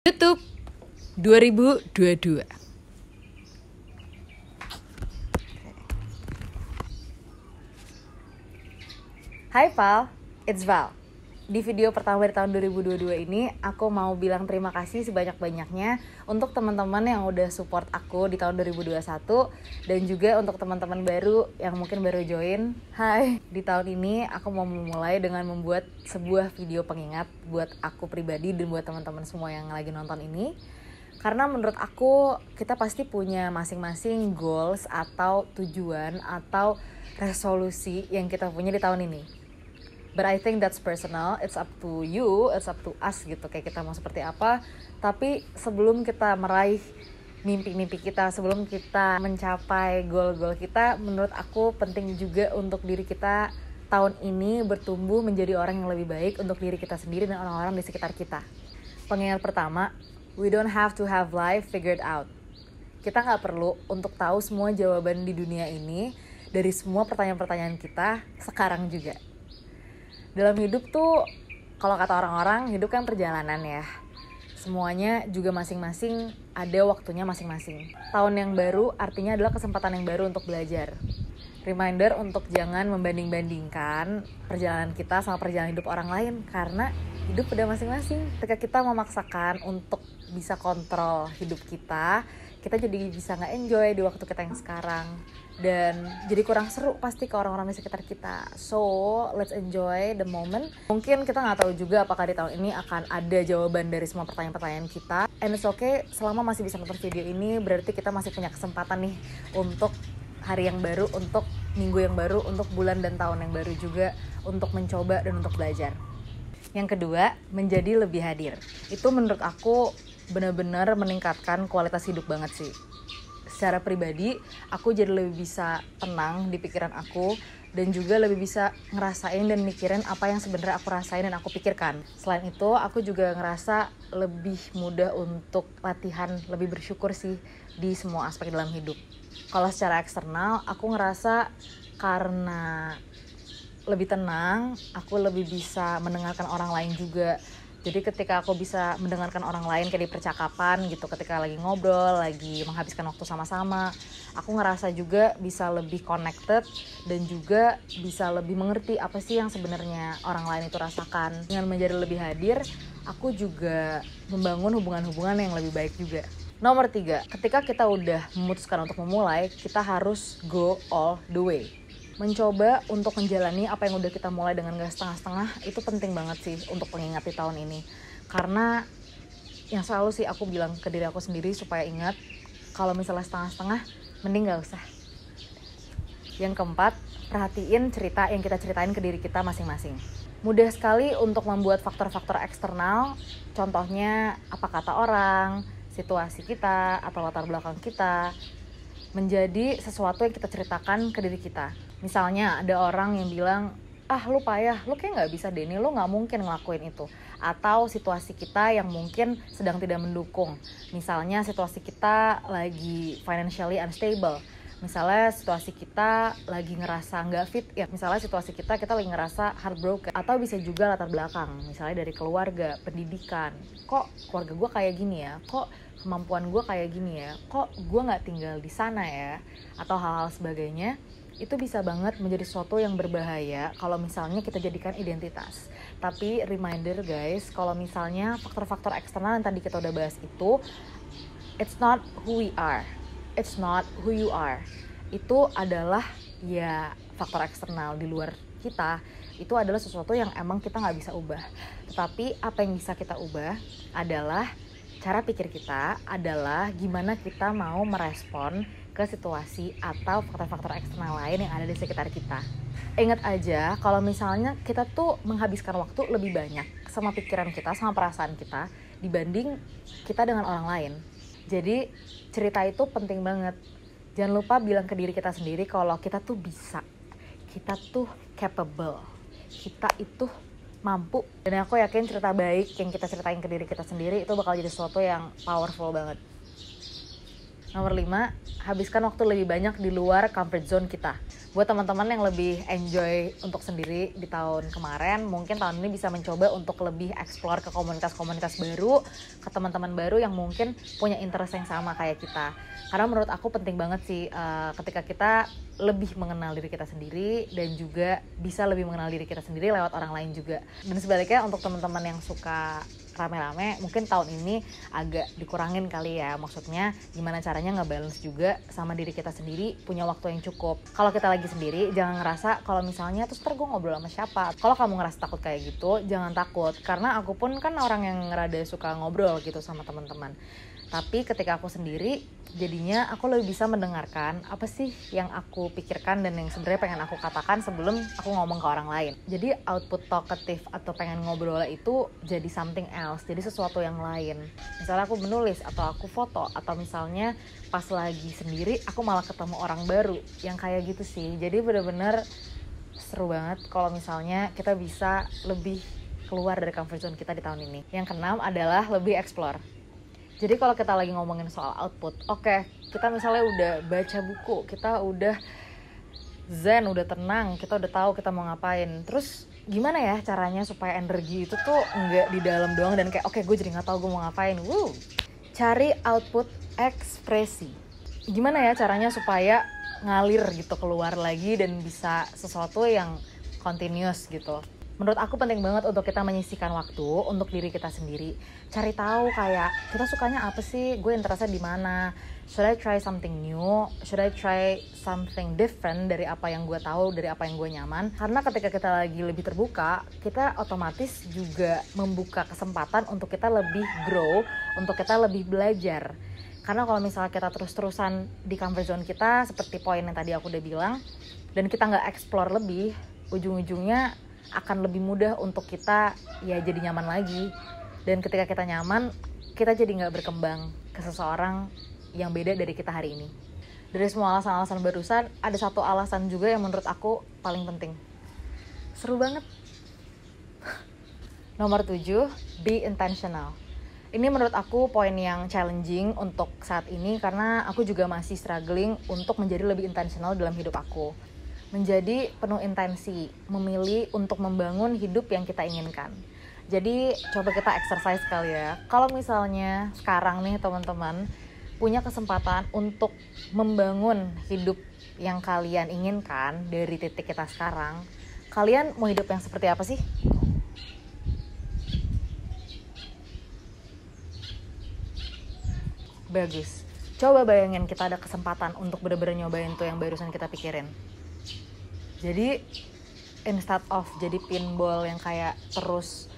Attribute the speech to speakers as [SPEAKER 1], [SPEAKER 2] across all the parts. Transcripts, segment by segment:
[SPEAKER 1] YouTube 2022. Hai Val, it's Val. Di video pertama di tahun 2022 ini, aku mau bilang terima kasih sebanyak-banyaknya untuk teman-teman yang udah support aku di tahun 2021 dan juga untuk teman-teman baru yang mungkin baru join. Hai, di tahun ini aku mau memulai dengan membuat sebuah video pengingat buat aku pribadi dan buat teman-teman semua yang lagi nonton ini. Karena menurut aku, kita pasti punya masing-masing goals atau tujuan atau resolusi yang kita punya di tahun ini. But I think that's personal, it's up to you, it's up to us gitu, kayak kita mau seperti apa. Tapi sebelum kita meraih mimpi-mimpi kita, sebelum kita mencapai goal-goal kita, menurut aku penting juga untuk diri kita tahun ini bertumbuh menjadi orang yang lebih baik untuk diri kita sendiri dan orang-orang di sekitar kita. Pengingat pertama, we don't have to have life figured out. Kita gak perlu untuk tahu semua jawaban di dunia ini dari semua pertanyaan-pertanyaan kita sekarang juga. Dalam hidup tuh, kalau kata orang-orang, hidup kan perjalanan ya. Semuanya juga masing-masing ada waktunya masing-masing. Tahun yang baru artinya adalah kesempatan yang baru untuk belajar. Reminder untuk jangan membanding-bandingkan perjalanan kita sama perjalanan hidup orang lain. Karena hidup udah masing-masing. Ketika kita memaksakan untuk bisa kontrol hidup kita jadi bisa gak enjoy di waktu kita yang sekarang. Dan jadi kurang seru pasti ke orang-orang di sekitar kita. So, let's enjoy the moment. Mungkin kita gak tahu juga apakah di tahun ini akan ada jawaban dari semua pertanyaan-pertanyaan kita. And it's okay, selama masih bisa nonton video ini, berarti kita masih punya kesempatan nih untuk hari yang baru, untuk minggu yang baru, untuk bulan dan tahun yang baru juga, untuk mencoba dan untuk belajar. Yang kedua, menjadi lebih hadir. Itu menurut aku benar-benar meningkatkan kualitas hidup banget sih. Secara pribadi, aku jadi lebih bisa tenang di pikiran aku dan juga lebih bisa ngerasain dan mikirin apa yang sebenarnya aku rasain dan aku pikirkan. Selain itu, aku juga ngerasa lebih mudah untuk latihan lebih bersyukur sih di semua aspek dalam hidup. Kalau secara eksternal, aku ngerasa karena lebih tenang, aku lebih bisa mendengarkan orang lain juga. Jadi ketika aku bisa mendengarkan orang lain kayak di percakapan gitu, ketika lagi ngobrol, lagi menghabiskan waktu sama-sama, aku ngerasa juga bisa lebih connected dan juga bisa lebih mengerti apa sih yang sebenarnya orang lain itu rasakan. Dengan menjadi lebih hadir, aku juga membangun hubungan-hubungan yang lebih baik juga. Nomor 3, ketika kita udah memutuskan untuk memulai, kita harus go all the way. Mencoba untuk menjalani apa yang udah kita mulai dengan gak setengah-setengah, itu penting banget sih untuk pengingat di tahun ini. Karena yang selalu sih aku bilang ke diri aku sendiri supaya ingat, kalau misalnya setengah-setengah, mending gak usah. Yang keempat, perhatiin cerita yang kita ceritain ke diri kita masing-masing. Mudah sekali untuk membuat faktor-faktor eksternal, contohnya apa kata orang, situasi kita, atau latar belakang kita, menjadi sesuatu yang kita ceritakan ke diri kita. Misalnya ada orang yang bilang, lu payah, lu kayak gak bisa deh, lu gak mungkin ngelakuin itu. Atau situasi kita yang mungkin sedang tidak mendukung. Misalnya situasi kita lagi financially unstable. Misalnya situasi kita lagi ngerasa gak fit, ya misalnya situasi kita lagi ngerasa heartbroken. Atau bisa juga latar belakang, misalnya dari keluarga, pendidikan. Kok keluarga gue kayak gini ya? Kok kemampuan gue kayak gini ya? Kok gue gak tinggal di sana ya? Atau hal-hal sebagainya. Itu bisa banget menjadi sesuatu yang berbahaya kalau misalnya kita jadikan identitas. Tapi reminder guys, kalau misalnya faktor-faktor eksternal yang tadi kita udah bahas itu, it's not who we are, it's not who you are. Itu adalah ya faktor eksternal di luar kita. Itu adalah sesuatu yang emang kita gak bisa ubah. Tetapi apa yang bisa kita ubah adalah cara pikir kita, adalah gimana kita mau merespon ke situasi atau faktor-faktor eksternal lain yang ada di sekitar kita. Ingat aja kalau misalnya kita tuh menghabiskan waktu lebih banyak sama pikiran kita, sama perasaan kita dibanding kita dengan orang lain. Jadi cerita itu penting banget. Jangan lupa bilang ke diri kita sendiri kalau kita tuh bisa, kita tuh capable, kita itu mampu. Dan aku yakin cerita baik yang kita ceritain ke diri kita sendiri itu bakal jadi sesuatu yang powerful banget. Nomor 5, habiskan waktu lebih banyak di luar comfort zone kita. Buat teman-teman yang lebih enjoy untuk sendiri di tahun kemarin, mungkin tahun ini bisa mencoba untuk lebih explore ke komunitas-komunitas baru, ke teman-teman baru yang mungkin punya interest yang sama kayak kita. Karena menurut aku penting banget sih ketika kita lebih mengenal diri kita sendiri dan juga bisa lebih mengenal diri kita sendiri lewat orang lain juga. Dan sebaliknya untuk teman-teman yang suka rame-rame, mungkin tahun ini agak dikurangin kali ya. Maksudnya gimana caranya ngebalance juga sama diri kita sendiri, punya waktu yang cukup. Kalau kita lagi sendiri, jangan ngerasa kalau misalnya terus ntar gue ngobrol sama siapa. Kalau kamu ngerasa takut kayak gitu, jangan takut. Karena aku pun kan orang yang rada suka ngobrol gitu sama teman-teman. Tapi ketika aku sendiri, jadinya aku lebih bisa mendengarkan apa sih yang aku pikirkan dan yang sebenarnya pengen aku katakan sebelum aku ngomong ke orang lain. Jadi output talkative atau pengen ngobrol itu jadi something else, jadi sesuatu yang lain. Misalnya aku menulis atau aku foto, atau misalnya pas lagi sendiri aku malah ketemu orang baru yang kayak gitu sih. Jadi bener-bener seru banget kalau misalnya kita bisa lebih keluar dari comfort zone kita di tahun ini. Yang keenam adalah lebih explore. Jadi kalau kita lagi ngomongin soal output, oke, kita misalnya udah baca buku, kita udah zen, udah tenang, kita udah tahu kita mau ngapain. Terus gimana ya caranya supaya energi itu tuh nggak di dalam doang dan kayak oke, gue jadi nggak tahu gue mau ngapain. Cari output ekspresi. Gimana ya caranya supaya ngalir gitu keluar lagi dan bisa sesuatu yang continuous gitu. Menurut aku penting banget untuk kita menyisihkan waktu untuk diri kita sendiri. Cari tahu kayak kita sukanya apa sih, gue interestnya di mana. Should I try something new? Should I try something different dari apa yang gue tahu, dari apa yang gue nyaman? Karena ketika kita lagi lebih terbuka, kita otomatis juga membuka kesempatan untuk kita lebih grow, untuk kita lebih belajar. Karena kalau misalnya kita terus-terusan di comfort zone kita, seperti poin yang tadi aku udah bilang, dan kita nggak explore lebih, ujung-ujungnya akan lebih mudah untuk kita ya jadi nyaman lagi. Dan ketika kita nyaman, kita jadi gak berkembang ke seseorang yang beda dari kita hari ini. Dari semua alasan-alasan barusan, ada satu alasan juga yang menurut aku paling penting. Seru banget. Nomor 7, be intentional. Ini menurut aku poin yang challenging untuk saat ini karena aku juga masih struggling untuk menjadi lebih intentional dalam hidup aku. Menjadi penuh intensi, memilih untuk membangun hidup yang kita inginkan. Jadi coba kita exercise kali ya. Kalau misalnya sekarang nih teman-teman punya kesempatan untuk membangun hidup yang kalian inginkan dari titik kita sekarang, kalian mau hidup yang seperti apa sih? Bagus. Coba bayangin kita ada kesempatan untuk bener-bener nyobain tuh yang barusan kita pikirin. Jadi instead of jadi pinball yang kayak terus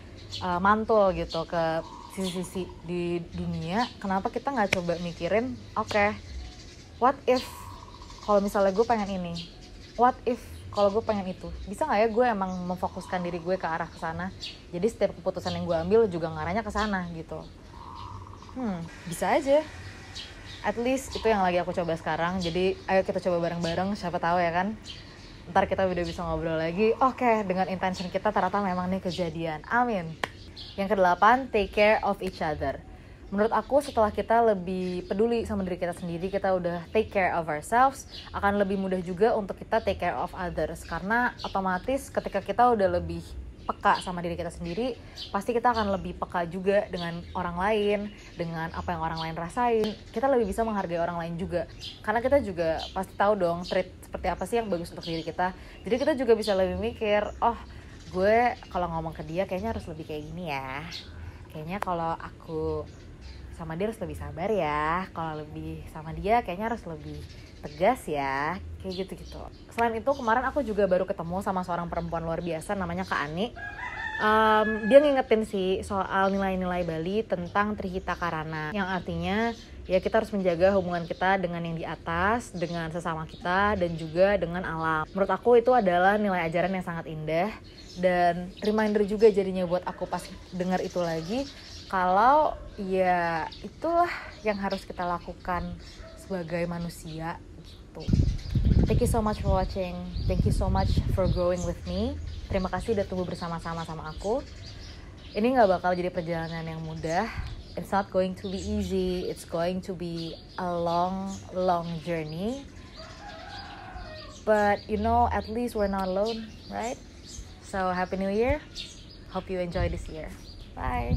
[SPEAKER 1] mantul gitu ke sisi-sisi di dunia, kenapa kita nggak coba mikirin, oke, what if kalau misalnya gue pengen ini, what if kalau gue pengen itu, bisa nggak ya gue emang memfokuskan diri gue ke arah kesana, jadi setiap keputusan yang gue ambil juga ngarahnya ke sana gitu. Bisa aja. At least itu yang lagi aku coba sekarang. Jadi ayo kita coba bareng-bareng, siapa tahu ya kan. Ntar kita udah bisa ngobrol lagi. Oke, dengan intention kita ternyata memang nih kejadian. Amin. Yang ke-8, take care of each other. Menurut aku setelah kita lebih peduli sama diri kita sendiri, kita udah take care of ourselves, akan lebih mudah juga untuk kita take care of others. Karena otomatis ketika kita udah lebih peka sama diri kita sendiri, pasti kita akan lebih peka juga dengan orang lain, dengan apa yang orang lain rasain. Kita lebih bisa menghargai orang lain juga, karena kita juga pasti tahu dong trait seperti apa sih yang bagus untuk diri kita. Jadi kita juga bisa lebih mikir, oh gue kalau ngomong ke dia kayaknya harus lebih kayak gini ya, kayaknya kalau aku sama dia harus lebih sabar ya, kalau lebih sama dia kayaknya harus lebih tegas ya, kayak gitu-gitu. Selain itu kemarin aku juga baru ketemu sama seorang perempuan luar biasa namanya Kak Ani. Dia ngingetin sih soal nilai-nilai Bali tentang Trihita Karana, yang artinya ya kita harus menjaga hubungan kita dengan yang di atas, dengan sesama kita, dan juga dengan alam. Menurut aku itu adalah nilai ajaran yang sangat indah dan reminder juga jadinya buat aku pas dengar itu lagi, kalau ya itulah yang harus kita lakukan sebagai manusia gitu. Thank you so much for watching. Thank you so much for growing with me. Terima kasih udah tumbuh bersama-sama sama aku. Ini gak bakal jadi perjalanan yang mudah. It's not going to be easy. It's going to be a long journey. But you know, at least we're not alone, right? So happy new year. Hope you enjoy this year. Bye.